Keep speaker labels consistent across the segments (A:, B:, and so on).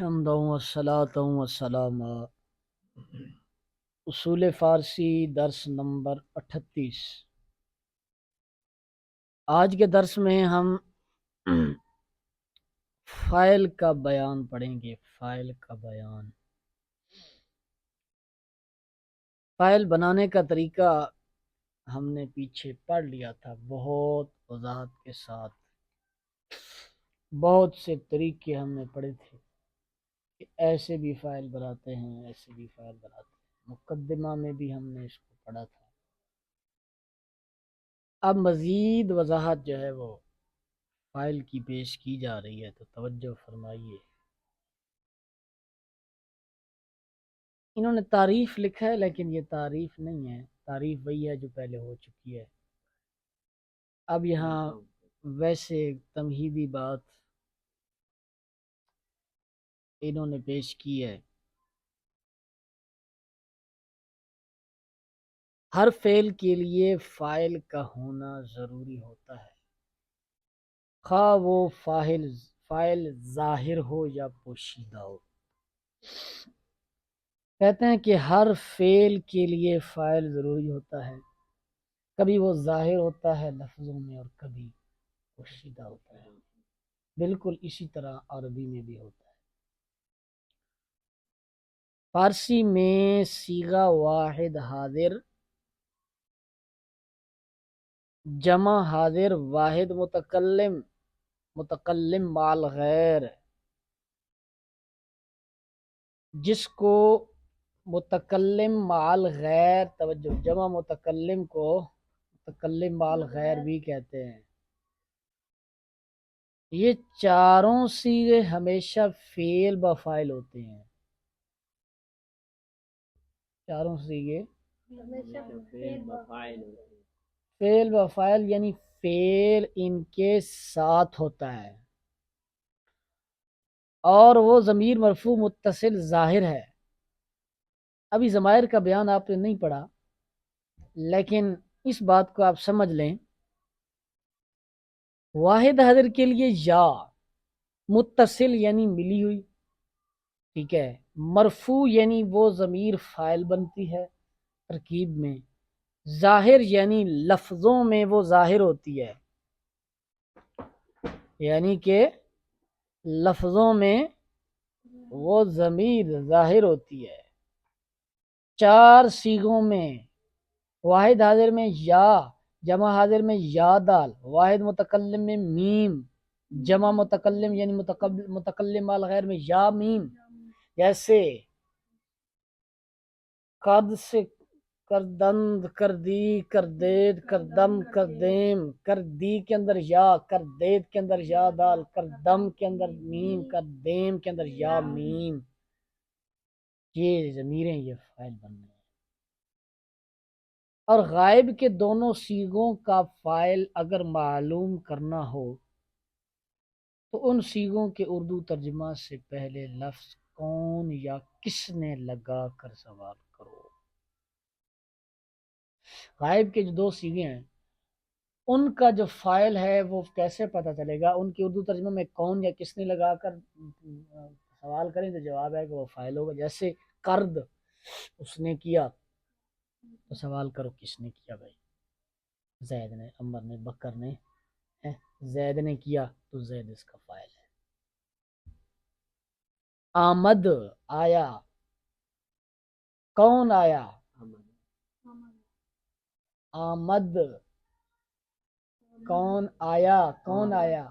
A: حمدا والصلاة والسلام اصول فارسی درس نمبر 38۔ آج کے درس میں ہم فاعل کا بیان پڑھیں گے۔ فاعل کا بیان، فاعل بنانے کا طریقہ ہم نے پیچھے پڑھ لیا تھا، بہت وضاحت کے ساتھ۔ بہت سے طریقے ہم نے پڑھے تھے کہ ایسے بھی فاعل بناتے ہیں، ایسے بھی فاعل بناتے ہیں۔ مقدمہ میں بھی ہم نے اس کو پڑھا تھا۔ اب مزید وضاحت جو ہے وہ فاعل کی پیش کی جا رہی ہے، تو توجہ فرمائیے۔ انہوں نے تعریف لکھا ہے، لیکن یہ تعریف نہیں ہے، تعریف وہی ہے جو پہلے ہو چکی ہے۔ اب یہاں ویسے تمہیدی بات انہوں نے پیش کی ہے۔ ہر فعل کے لیے فاعل کا ہونا ضروری ہوتا ہے، خواہ وہ فاعل ظاہر ہو یا پوشیدہ ہو۔ کہتے ہیں کہ ہر فعل کے لیے فاعل ضروری ہوتا ہے، کبھی وہ ظاہر ہوتا ہے لفظوں میں اور کبھی پوشیدہ ہوتا ہے۔ بالکل اسی طرح عربی میں بھی ہوتا ہے۔ فارسی میں صیغہ واحد حاضر، جمع حاضر، واحد متکلم مع الغیر، جس کو متکلم مع الغیر، توجہ، جمع متکلم کو متکلم مع الغیر بھی کہتے ہیں۔ یہ چاروں صیغے ہمیشہ فعل بفاعل ہوتے ہیں۔ چاروں صیغے فعل بفاعل، یعنی فعل ان کے ساتھ ہوتا ہے، اور وہ ضمیر مرفوع متصل ظاہر ہے۔ ابھی ضمائر کا بیان آپ نے نہیں پڑھا، لیکن اس بات کو آپ سمجھ لیں۔ واحد حاضر کے لیے یا متصل یعنی ملی ہوئی، ٹھیک ہے، مرفوع یعنی وہ ضمیر فاعل بنتی ہے ترکیب میں، ظاہر یعنی لفظوں میں وہ ظاہر ہوتی ہے، یعنی کہ لفظوں میں وہ ضمیر ظاہر ہوتی ہے۔ چار صیغوں میں، واحد حاضر میں یا، جمع حاضر میں یا دال، واحد متکلم میں میم، جمع متکلم یعنی متکلم مع الغیر میں یا میم۔ جیسے قد سے کردند، کردی، کردید، کردم، کردیم، کردی کے اندر یا، کردید کے اندر یا دال، کردم کے اندر میم، کردیم کے اندر یا میم۔ یہ ضمیریں یہ فاعل بننے ہیں۔ اور غائب کے دونوں صیغوں کا فاعل اگر معلوم کرنا ہو تو ان صیغوں کے اردو ترجمہ سے پہلے لفظ کون یا کس نے لگا کر سوال کرو۔ غائب کے جو دو صیغے ہیں ان کا جو فاعل ہے وہ کیسے پتہ چلے گا؟ ان کی اردو ترجمہ میں کون یا کس نے لگا کر سوال کریں تو جواب ہے کہ وہ فاعل ہوگا۔ جیسے قرض اس نے کیا تو سوال کرو کس نے کیا؟ بھائی زید نے، عمر نے، بکر نے۔ زید نے کیا تو زید اس کا فاعل ہے۔ آمد آیا، کون آیا؟ آمد، کون آیا؟ کون آیا؟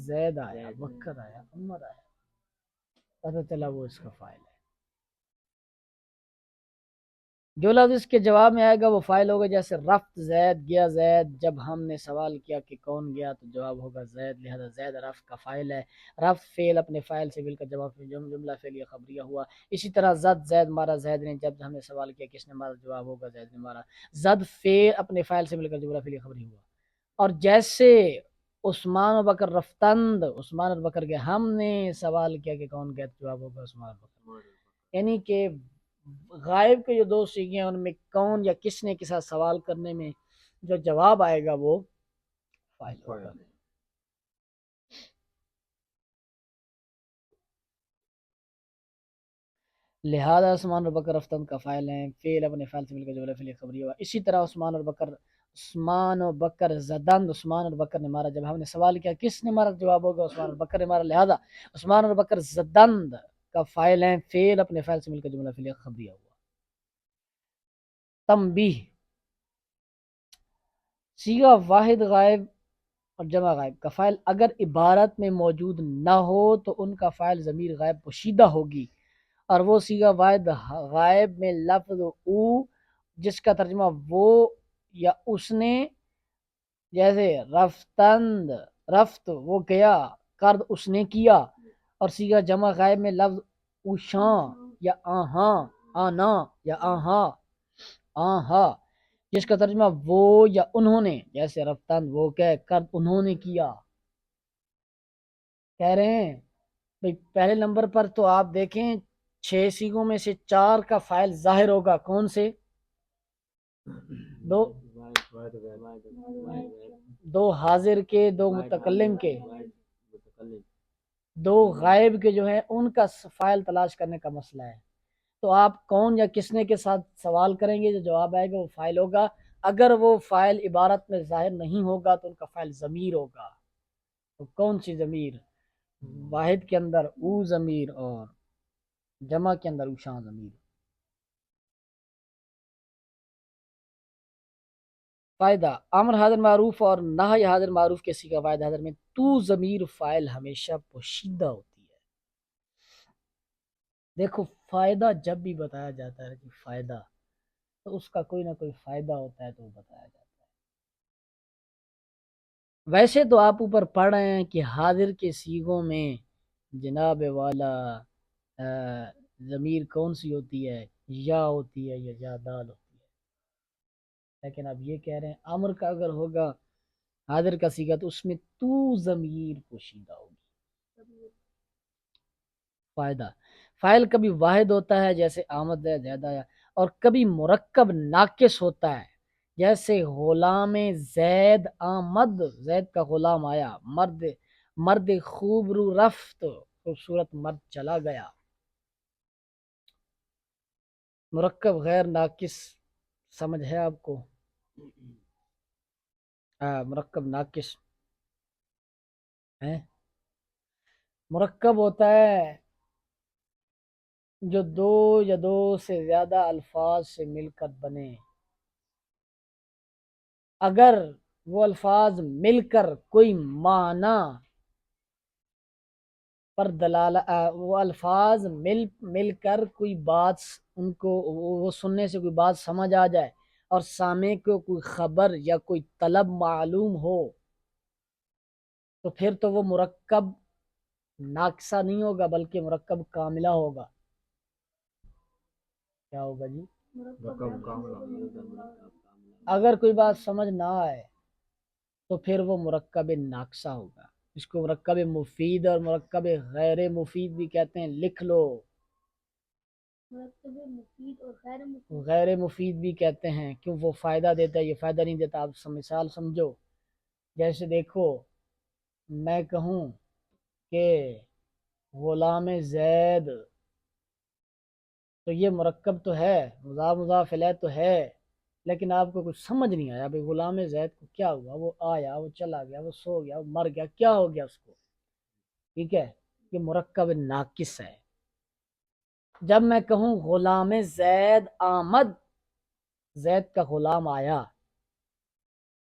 A: زید آیا، بکر آیا، عمر آیا، پتہ چلا وہ اس کا فاعل ہے۔ جو لفظ اس کے جواب میں آئے گا وہ فاعل ہوگا۔ جیسے رفت زید، گیا زید، جب ہم نے سوال کیا کہ کون گیا تو جواب ہوگا زید، لہذا زید رفت کا فاعل ہے۔ رفت فعل اپنے فاعل سے مل کر جواب جملہ فعلیہ خبریہ ہوا۔ اسی طرح زد زید مارا زید نے، جب ہم نے سوال کیا کس نے مارا جواب ہوگا زید نے مارا۔ زد فعل اپنے فاعل سے مل کر جملہ فعلیہ خبری ہوا۔ اور جیسے عثمان و بکر رفتند، عثمان اور بکر گئے، ہم نے سوال کیا کہ کون گئے تو جواب ہوگا عثمان اور بکر۔ یعنی کہ غائب کے جو دو صیغے ہیں ان میں کون یا کس نے کے ساتھ سوال کرنے میں جو جواب آئے گا وہ فاعل ہوگا۔ لہذا عثمان اور بکر رفتن کا فائل ہیں، فعل اپنے فعل سے مل کر جملہ فعلی خبری ہوا. اسی طرح عثمان اور بکر زدند، عثمان اور بکر نے مارا. جب ہم نے سوال کیا کس نے مارا، جواب ہوگا عثمان اور بکر نے مارا. لہذا عثمان اور بکر زدند کا فائل ہیں، فعل اپنے فعل سے مل کر جملہ فعلی خبری ہوا. تنبیہ، صیغہ واحد غائب اور جمع غائب کا فائل اگر عبارت میں موجود نہ ہو تو ان کا فائل ضمیر غائب پوشیدہ ہوگی، اور وہ صیغہ واحد غائب میں لفظ او جس کا ترجمہ وہ یا اس نے، جیسے رفتند رفت وہ گیا، کرد اس نے کیا. اور صیغہ جمع غائب میں لفظ اوشاں یا آہاں، آنا یا آہاں، آہا جس کا ترجمہ وہ یا انہوں نے، جیسے رفتند وہ کہ کرد انہوں نے کیا. کہہ رہے ہیں بھئی پہلے نمبر پر تو آپ دیکھیں 6 صیغوں میں سے 4 کا فائل ظاہر ہوگا. کون سے؟ دو حاضر کے، دو متکلم کے، دو غائب کے جو ہیں ان کا فائل تلاش کرنے کا مسئلہ ہے. تو آپ کون یا کس نے کے ساتھ سوال کریں گے، جو جواب آئے گا وہ فائل ہوگا. اگر وہ فائل عبارت میں ظاہر نہیں ہوگا تو ان کا فائل ضمیر ہوگا. تو کون سی ضمیر؟ واحد کے اندر او ضمیر اور جمع کے اندر اوشاں ضمیر. فائدہ، امر حاضر معروف اور نہی حاضر معروف کے صیغہ واحد حاضر میں تو ضمیر فاعل ہمیشہ پوشیدہ ہوتی ہے. دیکھو فائدہ جب بھی بتایا جاتا ہے کہ فائدہ، تو اس کا کوئی نہ کوئی فائدہ ہوتا ہے تو وہ بتایا جاتا ہے. ویسے تو آپ اوپر پڑھ رہے ہیں کہ حاضر کے صیغوں میں جناب والا ضمیر کون سی ہوتی ہے، یا ہوتی ہے یا دال ہوتی ہے. لیکن اب یہ کہہ رہے ہیں امر کا اگر ہوگا حاضر کا صیغہ تو اس میں تو ضمیر پوشیدہ ہوگی. فائدہ، فائل کبھی واحد ہوتا ہے جیسے آمد ہے، زید آیا، اور کبھی مرکب ناقص ہوتا ہے جیسے غلام زید آمد، زید کا غلام آیا، مرد خوب رو رفت، خوبصورت مرد چلا گیا. مرکب غیر ناقص سمجھ ہے آپ کو؟ مرکب ناقص ہے، مرکب ہوتا ہے جو دو یا دو سے زیادہ الفاظ سے مل کر بنے. اگر وہ الفاظ مل کر کوئی معنی پر وہ الفاظ مل کر کوئی بات ان کو وہ سننے سے کوئی بات سمجھ آ جائے اور سامع کو کوئی خبر یا کوئی طلب معلوم ہو تو پھر تو وہ مرکب ناقصہ نہیں ہوگا بلکہ مرکب کاملہ ہوگا. کیا ہوگا جی؟ اگر کوئی بات سمجھ نہ آئے تو پھر وہ مرکب ناقصہ ہوگا. اس کو مرکب مفید اور مرکب غیر مفید بھی کہتے ہیں، لکھ لو. مرکب مفید اور غیر مفید بھی کہتے ہیں، کیوں وہ فائدہ دیتا ہے، یہ فائدہ نہیں دیتا. آپ مثال سمجھو، جیسے دیکھو میں کہوں کہ غلام زید، تو یہ مرکب تو ہے، مضاف مضاف الیہ تو ہے، لیکن آپ کو کچھ سمجھ نہیں آیا بھئی غلام زید کو کیا ہوا، وہ آیا، وہ چلا گیا، وہ سو گیا، وہ مر گیا، کیا ہو گیا اس کو. ٹھیک ہے، یہ مرکب ناقص ہے. جب میں کہوں غلام زید آمد، زید کا غلام آیا،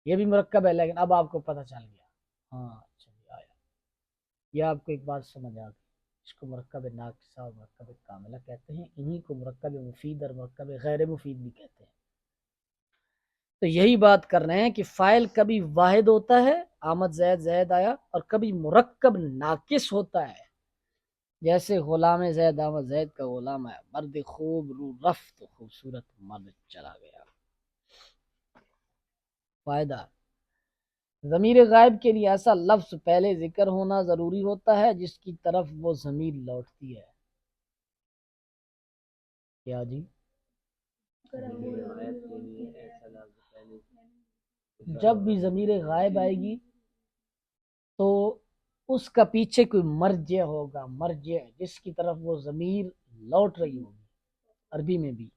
A: یہ بھی مرکب ہے، لیکن اب آپ کو پتہ چل گیا، ہاں چلیے آیا. یہ آپ کو ایک بات سمجھ آ گئی. اس کو مرکب ناقصہ اور مرکب کاملہ کہتے ہیں. انہی کو مرکب مفید اور مرکب غیر مفید بھی کہتے ہیں. تو یہی بات کر رہے ہیں کہ فائل کبھی واحد ہوتا ہے، آمد زید، زید آیا، اور کبھی مرکب ناقص ہوتا ہے جیسے غلام زید آمد، زید کا غلام آیا، مرد خوب رو رفت، خوبصورت مرد چلا گیا. فائدہ، ضمیر غائب کے لیے ایسا لفظ پہلے ذکر ہونا ضروری ہوتا ہے جس کی طرف وہ ضمیر لوٹتی ہے. کیا جی؟ جب بھی ضمیر غائب آئے گی تو اس کا پیچھے کوئی مرجع ہوگا، مرجع جس کی طرف وہ ضمیر لوٹ رہی ہوگی. عربی میں بھی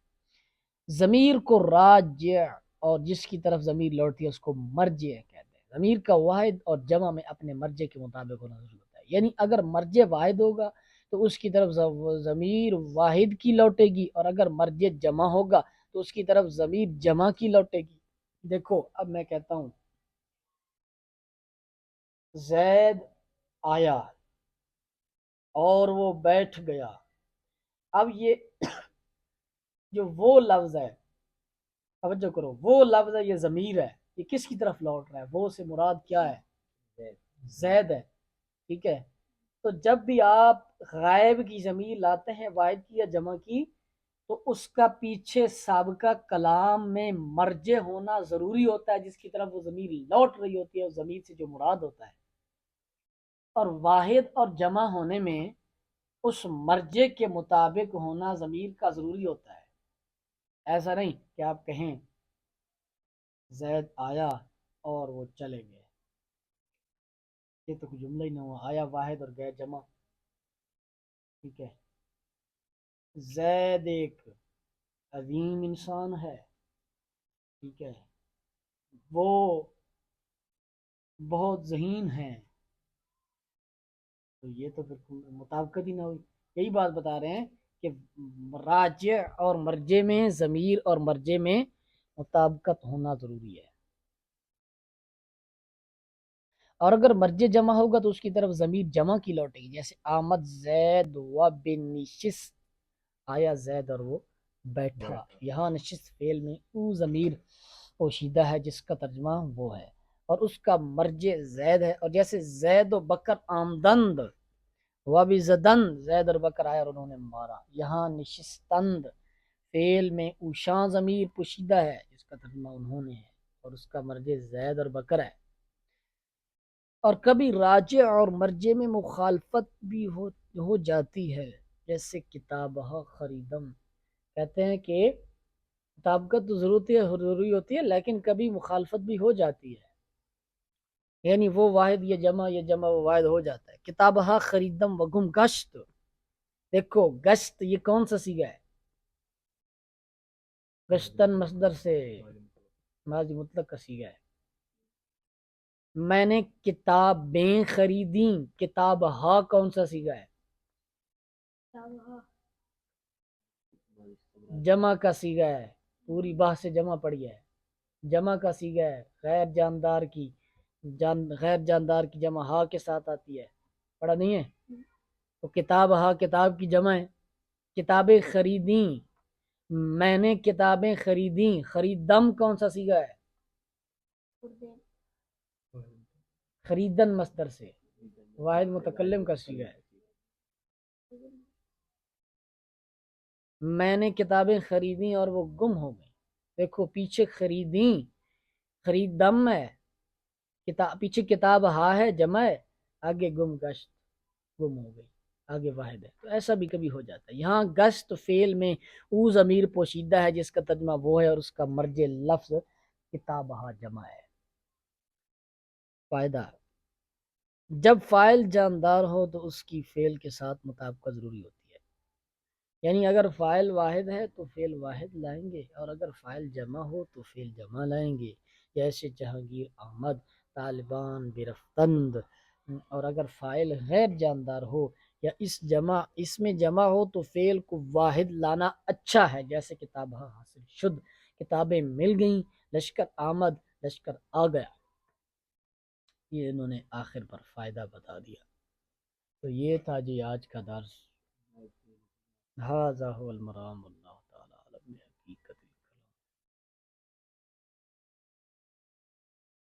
A: ضمیر کو راجع اور جس کی طرف ضمیر لوٹتی ہے اس کو مرجع کہتے ہیں. ضمیر کا واحد اور جمع میں اپنے مرجع کے مطابق ہونا ضروری ہوتا ہے. یعنی اگر مرجع واحد ہوگا تو اس کی طرف ضمیر واحد کی لوٹے گی، اور اگر مرجع جمع ہوگا تو اس کی طرف ضمیر جمع کی لوٹے گی. دیکھو اب میں کہتا ہوں زید آیا اور وہ بیٹھ گیا. اب یہ جو وہ لفظ ہے، توجہ کرو، وہ لفظ ہے، یہ ضمیر ہے، یہ کس کی طرف لوٹ رہا ہے؟ وہ سے مراد کیا ہے؟ زید ہے. ٹھیک ہے، تو جب بھی آپ غائب کی ضمیر لاتے ہیں واحد کی یا جمع کی، تو اس کا پیچھے سابقہ کلام میں مرجع ہونا ضروری ہوتا ہے جس کی طرف وہ ضمیر لوٹ رہی ہوتی ہے، اس ضمیر سے جو مراد ہوتا ہے. اور واحد اور جمع ہونے میں اس مرجع کے مطابق ہونا ضمیر کا ضروری ہوتا ہے. ایسا نہیں کہ آپ کہیں زید آیا اور وہ چلے گئے، یہ تو کوئی جملہ ہی نہ ہوا. آیا واحد اور گئے جمع. ٹھیک ہے، زید ایک عظیم انسان ہے. ٹھیک ہے، وہ بہت ذہین ہیں. تو یہ تو پھر مطابقت ہی نہ ہوئی. یہی بات بتا رہے ہیں کہ راجع اور مرجع میں، ضمیر اور مرجع میں مطابقت ہونا ضروری ہے. اور اگر مرجع جمع ہوگا تو اس کی طرف ضمیر جمع کی لوٹے گی. جیسے آمد زید و بنشست، آیا زید اور وہ بیٹھا. یہاں نشست فعل میں او ضمیر پوشیدہ ہے جس کا ترجمہ وہ ہے، اور اس کا مرجع زید ہے. اور جیسے زید و بکر آمدند و بھی زدند، زید اور بکر آئے اور انہوں نے مارا. یہاں نشستند فعل میں اوشاں ضمیر پوشیدہ ہے جس کا ترجمہ انہوں نے ہے، اور اس کا مرجع زید اور بکر ہے. اور کبھی راجع اور مرجع میں مخالفت بھی ہو جاتی ہے. جیسے کتابہ خریدم، کہتے ہیں کہ مطابقت تو ضروری ہوتی ہے لیکن کبھی مخالفت بھی ہو جاتی ہے. یعنی وہ واحد یہ جمع وہ واحد ہو جاتا ہے. کتابہ خریدم وگم گشت، دیکھو گشت یہ کون سا صیغہ ہے؟ گشتن مصدر سے ماضی مطلق کا صیغہ ہے. میں نے کتابیں خریدیں، کتاب ہا کون سا صیغہ ہے؟ جمع کا صیغہ ہے. پوری باہ سے جمع پڑی ہے، جمع کا صیغہ ہے. غیر جاندار کی غیر جاندار کی جمع ہا کے ساتھ آتی ہے، پڑھا نہیں ہے؟ تو کتاب ہا کتاب کی جمع ہے. کتابیں خریدیں، میں نے کتابیں خریدیں. خریدم کون سا صیغہ ہے؟ خریدن مصدر سے واحد متکلم کا صیغہ ہے. میں نے کتابیں خریدیں اور وہ گم ہو گئیں. دیکھو پیچھے خریدیں خریدم ہے، پیچھے کتاب ہا ہے جمع ہے، آگے گم گشت گم ہو گئی، آگے واحد ہے. تو ایسا بھی کبھی ہو جاتا ہے. یہاں گشت فعل میں او ضمیر پوشیدہ ہے جس کا ترجمہ وہ ہے، اور اس کا مرجع لفظ کتاب ہا جمع ہے. فائدہ، جب فاعل جاندار ہو تو اس کی فعل کے ساتھ مطابقت ضروری ہوتی ہے. یعنی اگر فاعل واحد ہے تو فعل واحد لائیں گے، اور اگر فاعل جمع ہو تو فعل جمع لائیں گے. جیسے جہانگیر آمد، طالبان برفتند. اور اگر فاعل غیر جاندار ہو یا اس میں جمع ہو تو فعل کو واحد لانا اچھا ہے. جیسے کتاب حاصل شد، کتابیں مل گئیں. لشکر آمد، لشکر آ گیا. یہ انہوں نے آخر پر فائدہ بتا دیا. تو یہ تھا جی آج کا درس. ھذا ھو المرام.